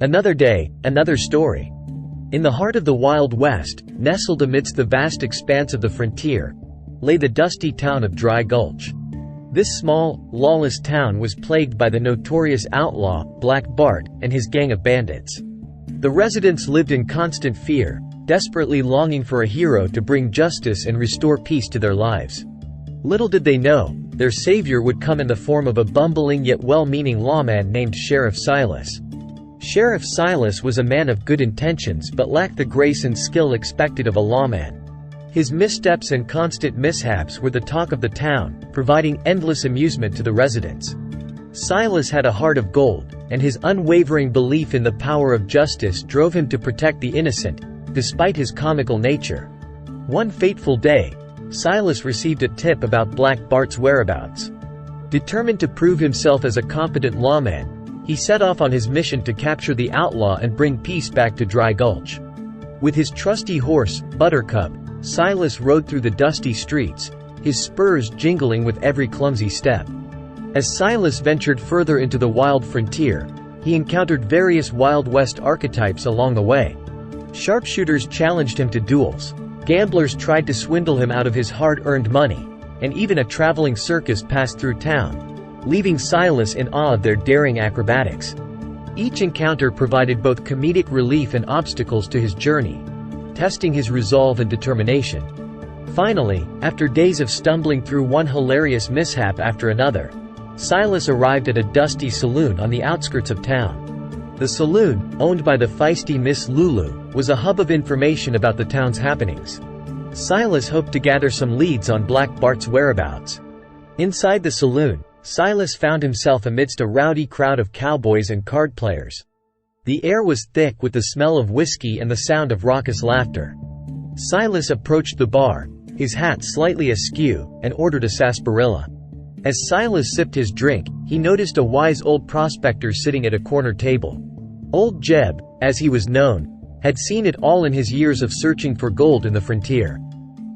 Another day, another story. In the heart of the Wild West, nestled amidst the vast expanse of the frontier, lay the dusty town of Dry Gulch. This small, lawless town was plagued by the notorious outlaw, Black Bart, and his gang of bandits. The residents lived in constant fear, desperately longing for a hero to bring justice and restore peace to their lives. Little did they know, their savior would come in the form of a bumbling yet well-meaning lawman named Sheriff Silas. Sheriff Silas was a man of good intentions but lacked the grace and skill expected of a lawman. His missteps and constant mishaps were the talk of the town, providing endless amusement to the residents. Silas had a heart of gold, and his unwavering belief in the power of justice drove him to protect the innocent, despite his comical nature. One fateful day, Silas received a tip about Black Bart's whereabouts. Determined to prove himself as a competent lawman, he set off on his mission to capture the outlaw and bring peace back to Dry Gulch. With his trusty horse, Buttercup, Silas rode through the dusty streets, his spurs jingling with every clumsy step. As Silas ventured further into the wild frontier, he encountered various Wild West archetypes along the way. Sharpshooters challenged him to duels, gamblers tried to swindle him out of his hard-earned money, and even a traveling circus passed through town, leaving Silas in awe of their daring acrobatics. Each encounter provided both comedic relief and obstacles to his journey, testing his resolve and determination. Finally, after days of stumbling through one hilarious mishap after another, Silas arrived at a dusty saloon on the outskirts of town. The saloon, owned by the feisty Miss Lulu, was a hub of information about the town's happenings. Silas hoped to gather some leads on Black Bart's whereabouts. Inside the saloon, Silas found himself amidst a rowdy crowd of cowboys and card players. The air was thick with the smell of whiskey and the sound of raucous laughter. Silas approached the bar, his hat slightly askew, and ordered a sarsaparilla. As Silas sipped his drink, he noticed a wise old prospector sitting at a corner table. Old Jeb, as he was known, had seen it all in his years of searching for gold in the frontier.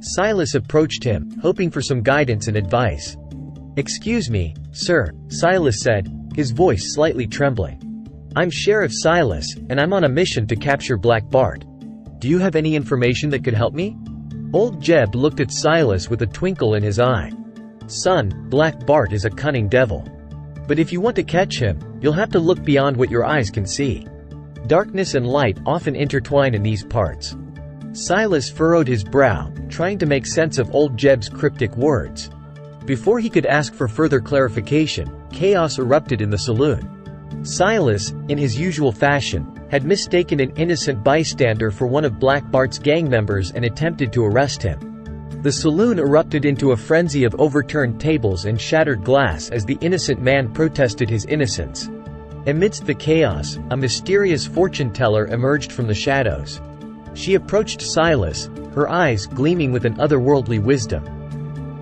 Silas approached him, hoping for some guidance and advice. "Excuse me, sir," Silas said, his voice slightly trembling. "I'm Sheriff Silas, and I'm on a mission to capture Black Bart. Do you have any information that could help me?" Old Jeb looked at Silas with a twinkle in his eye. "Son, Black Bart is a cunning devil. But if you want to catch him, you'll have to look beyond what your eyes can see. Darkness and light often intertwine in these parts." Silas furrowed his brow, trying to make sense of old Jeb's cryptic words. Before he could ask for further clarification, chaos erupted in the saloon. Silas, in his usual fashion, had mistaken an innocent bystander for one of Black Bart's gang members and attempted to arrest him. The saloon erupted into a frenzy of overturned tables and shattered glass as the innocent man protested his innocence. Amidst the chaos, a mysterious fortune-teller emerged from the shadows. She approached Silas, her eyes gleaming with an otherworldly wisdom.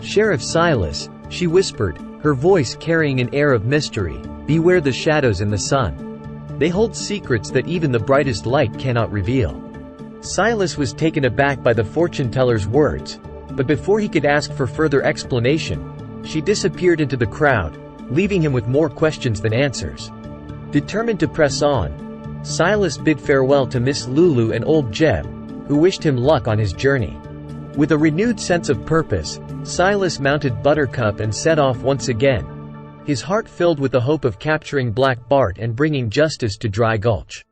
"Sheriff Silas," she whispered, her voice carrying an air of mystery, "beware the shadows in the sun. They hold secrets that even the brightest light cannot reveal." Silas was taken aback by the fortune-teller's words, but before he could ask for further explanation, she disappeared into the crowd, leaving him with more questions than answers. Determined to press on, Silas bid farewell to Miss Lulu and old Jeb, who wished him luck on his journey. With a renewed sense of purpose, Silas mounted Buttercup and set off once again, his heart filled with the hope of capturing Black Bart and bringing justice to Dry Gulch.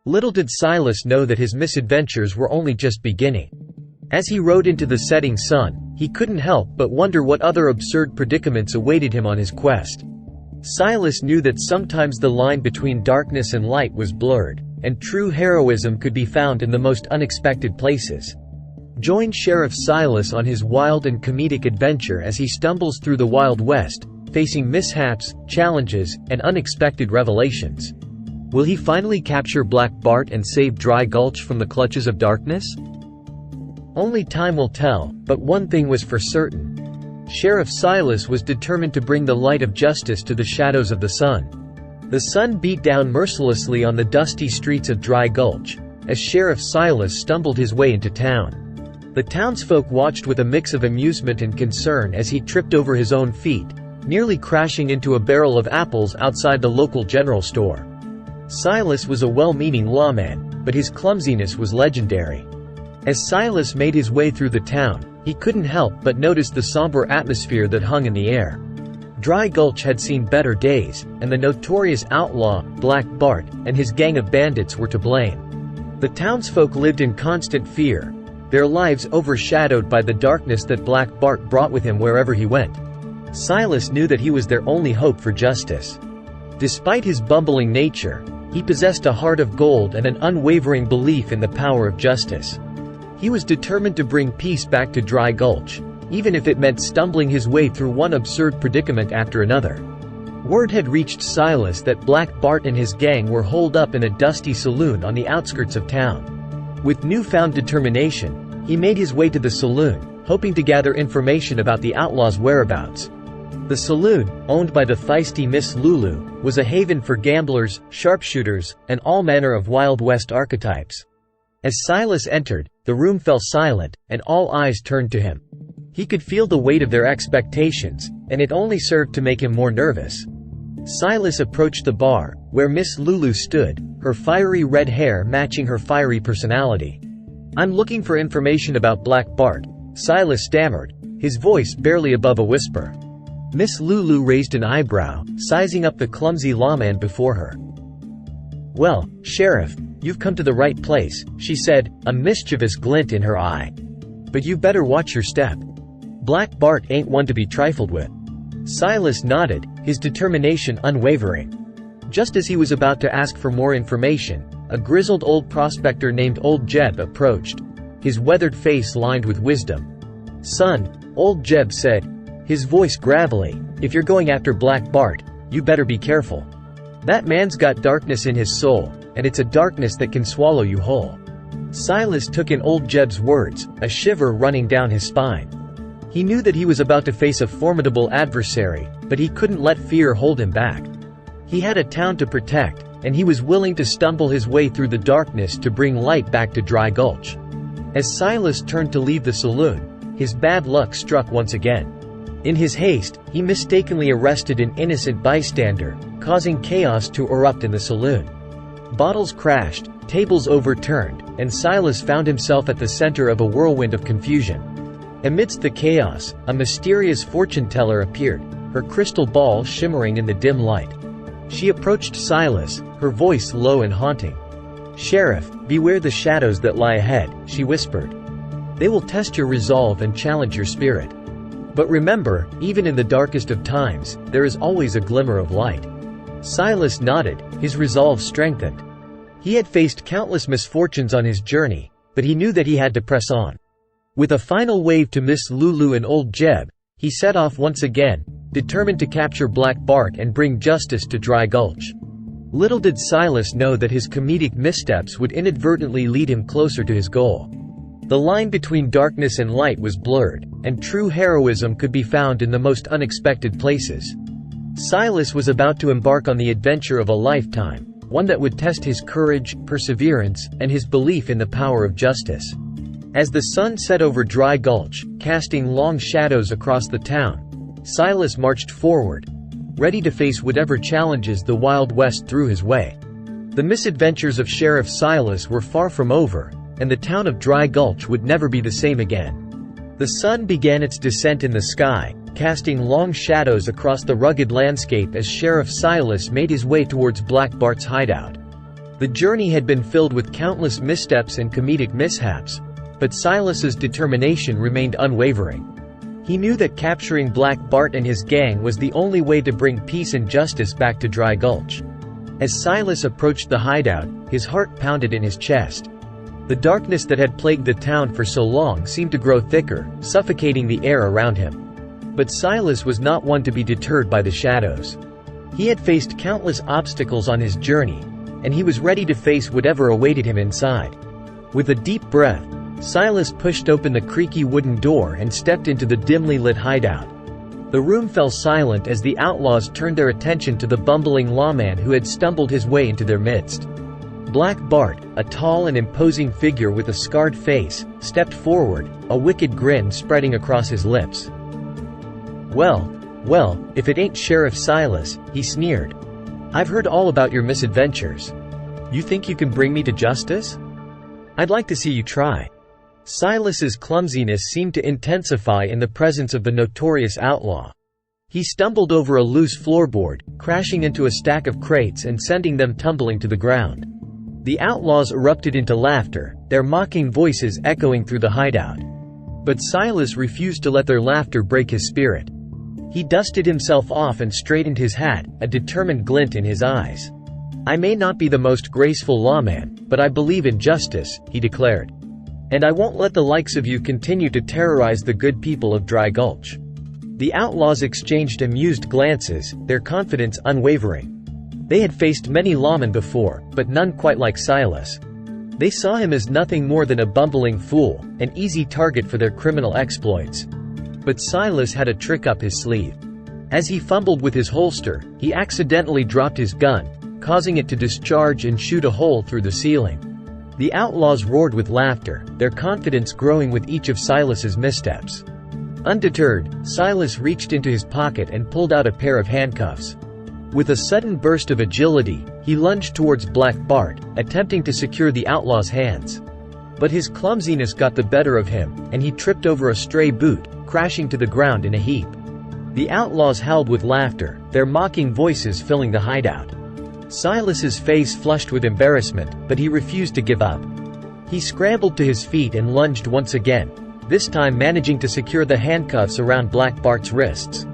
Little did Silas know that his misadventures were only just beginning. As he rode into the setting sun, he couldn't help but wonder what other absurd predicaments awaited him on his quest. Silas knew that sometimes the line between darkness and light was blurred, and true heroism could be found in the most unexpected places. Join Sheriff Silas on his wild and comedic adventure as he stumbles through the Wild West, facing mishaps, challenges, and unexpected revelations. Will he finally capture Black Bart and save Dry Gulch from the clutches of darkness? Only time will tell, but one thing was for certain. Sheriff Silas was determined to bring the light of justice to the shadows of the sun. The sun beat down mercilessly on the dusty streets of Dry Gulch, as Sheriff Silas stumbled his way into town. The townsfolk watched with a mix of amusement and concern as he tripped over his own feet, nearly crashing into a barrel of apples outside the local general store. Silas was a well-meaning lawman, but his clumsiness was legendary. As Silas made his way through the town, he couldn't help but notice the somber atmosphere that hung in the air. Dry Gulch had seen better days, and the notorious outlaw, Black Bart, and his gang of bandits were to blame. The townsfolk lived in constant fear, their lives overshadowed by the darkness that Black Bart brought with him wherever he went. Silas knew that he was their only hope for justice. Despite his bumbling nature, he possessed a heart of gold and an unwavering belief in the power of justice. He was determined to bring peace back to Dry Gulch, even if it meant stumbling his way through one absurd predicament after another. Word had reached Silas that Black Bart and his gang were holed up in a dusty saloon on the outskirts of town. With newfound determination, he made his way to the saloon, hoping to gather information about the outlaw's whereabouts. The saloon, owned by the feisty Miss Lulu, was a haven for gamblers, sharpshooters, and all manner of Wild West archetypes. As Silas entered, the room fell silent, and all eyes turned to him. He could feel the weight of their expectations, and it only served to make him more nervous. Silas approached the bar, where Miss Lulu stood, her fiery red hair matching her fiery personality. "I'm looking for information about Black Bart," Silas stammered, his voice barely above a whisper. Miss Lulu raised an eyebrow, sizing up the clumsy lawman before her. "Well, Sheriff, you've come to the right place," she said, a mischievous glint in her eye. "But you better watch your step. Black Bart ain't one to be trifled with." Silas nodded, his determination unwavering. Just as he was about to ask for more information, a grizzled old prospector named Old Jeb approached, his weathered face lined with wisdom. "Son," Old Jeb said, his voice gravelly, "if you're going after Black Bart, you better be careful. That man's got darkness in his soul, and it's a darkness that can swallow you whole." Silas took in Old Jeb's words, a shiver running down his spine. He knew that he was about to face a formidable adversary, but he couldn't let fear hold him back. He had a town to protect, and he was willing to stumble his way through the darkness to bring light back to Dry Gulch. As Silas turned to leave the saloon, his bad luck struck once again. In his haste, he mistakenly arrested an innocent bystander, causing chaos to erupt in the saloon. Bottles crashed, tables overturned, and Silas found himself at the center of a whirlwind of confusion. Amidst the chaos, a mysterious fortune-teller appeared, her crystal ball shimmering in the dim light. She approached Silas, her voice low and haunting. "Sheriff, beware the shadows that lie ahead," she whispered. "They will test your resolve and challenge your spirit. But remember, even in the darkest of times, there is always a glimmer of light." Silas nodded, his resolve strengthened. He had faced countless misfortunes on his journey, but he knew that he had to press on. With a final wave to Miss Lulu and Old Jeb, he set off once again, determined to capture Black Bart and bring justice to Dry Gulch. Little did Silas know that his comedic missteps would inadvertently lead him closer to his goal. The line between darkness and light was blurred, and true heroism could be found in the most unexpected places. Silas was about to embark on the adventure of a lifetime, one that would test his courage, perseverance, and his belief in the power of justice. As the sun set over Dry Gulch, casting long shadows across the town, Silas marched forward, ready to face whatever challenges the Wild West threw his way. The misadventures of Sheriff Silas were far from over, and the town of Dry Gulch would never be the same again. The sun began its descent in the sky, casting long shadows across the rugged landscape as Sheriff Silas made his way towards Black Bart's hideout. The journey had been filled with countless missteps and comedic mishaps, but Silas's determination remained unwavering. He knew that capturing Black Bart and his gang was the only way to bring peace and justice back to Dry Gulch. As Silas approached the hideout, his heart pounded in his chest. The darkness that had plagued the town for so long seemed to grow thicker, suffocating the air around him. But Silas was not one to be deterred by the shadows. He had faced countless obstacles on his journey, and he was ready to face whatever awaited him inside. With a deep breath, Silas pushed open the creaky wooden door and stepped into the dimly lit hideout. The room fell silent as the outlaws turned their attention to the bumbling lawman who had stumbled his way into their midst. Black Bart, a tall and imposing figure with a scarred face, stepped forward, a wicked grin spreading across his lips. Well, if it ain't Sheriff Silas," he sneered. "I've heard all about your misadventures. You think you can bring me to justice? I'd like to see you try." Silas's clumsiness seemed to intensify in the presence of the notorious outlaw. He stumbled over a loose floorboard, crashing into a stack of crates and sending them tumbling to the ground. The outlaws erupted into laughter, their mocking voices echoing through the hideout. But Silas refused to let their laughter break his spirit. He dusted himself off and straightened his hat, a determined glint in his eyes. "I may not be the most graceful lawman, but I believe in justice," he declared. "And I won't let the likes of you continue to terrorize the good people of Dry Gulch." The outlaws exchanged amused glances, their confidence unwavering. They had faced many lawmen before, but none quite like Silas. They saw him as nothing more than a bumbling fool, an easy target for their criminal exploits. But Silas had a trick up his sleeve. As he fumbled with his holster, he accidentally dropped his gun, causing it to discharge and shoot a hole through the ceiling. The outlaws roared with laughter, their confidence growing with each of Silas's missteps. Undeterred, Silas reached into his pocket and pulled out a pair of handcuffs. With a sudden burst of agility, he lunged towards Black Bart, attempting to secure the outlaw's hands. But his clumsiness got the better of him, and he tripped over a stray boot, crashing to the ground in a heap. The outlaws howled with laughter, their mocking voices filling the hideout. Silas's face flushed with embarrassment, but he refused to give up. He scrambled to his feet and lunged once again, this time managing to secure the handcuffs around Black Bart's wrists.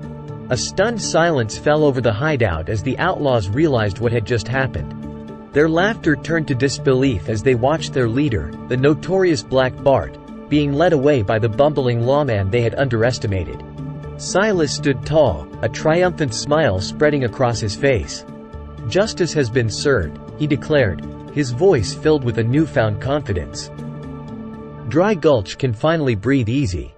A stunned silence fell over the hideout as the outlaws realized what had just happened. Their laughter turned to disbelief as they watched their leader, the notorious Black Bart, being led away by the bumbling lawman they had underestimated. Silas stood tall, a triumphant smile spreading across his face. "Justice has been served," he declared, his voice filled with a newfound confidence. Dry Gulch can finally breathe easy.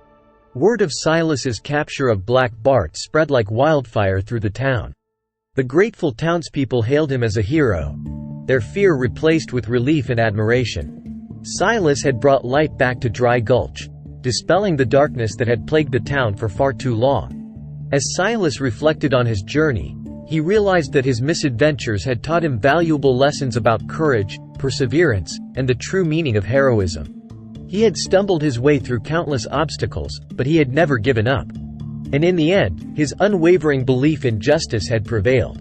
Word of Silas's capture of Black Bart spread like wildfire through the town. The grateful townspeople hailed him as a hero, their fear replaced with relief and admiration. Silas had brought light back to Dry Gulch, dispelling the darkness that had plagued the town for far too long. As Silas reflected on his journey, he realized that his misadventures had taught him valuable lessons about courage, perseverance, and the true meaning of heroism. He had stumbled his way through countless obstacles, but he had never given up. And in the end, his unwavering belief in justice had prevailed.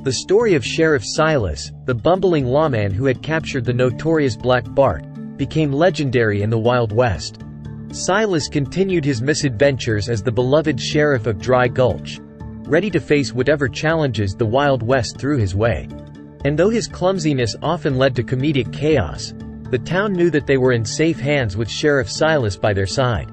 The story of Sheriff Silas, the bumbling lawman who had captured the notorious Black Bart, became legendary in the Wild West. Silas continued his misadventures as the beloved sheriff of Dry Gulch, ready to face whatever challenges the Wild West threw his way. And though his clumsiness often led to comedic chaos, the town knew that they were in safe hands with Sheriff Silas by their side.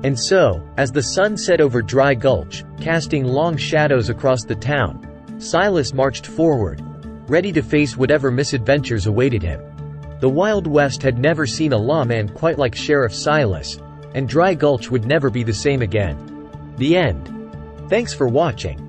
And so, as the sun set over Dry Gulch, casting long shadows across the town, Silas marched forward, ready to face whatever misadventures awaited him. The Wild West had never seen a lawman quite like Sheriff Silas, and Dry Gulch would never be the same again. The end. Thanks for watching.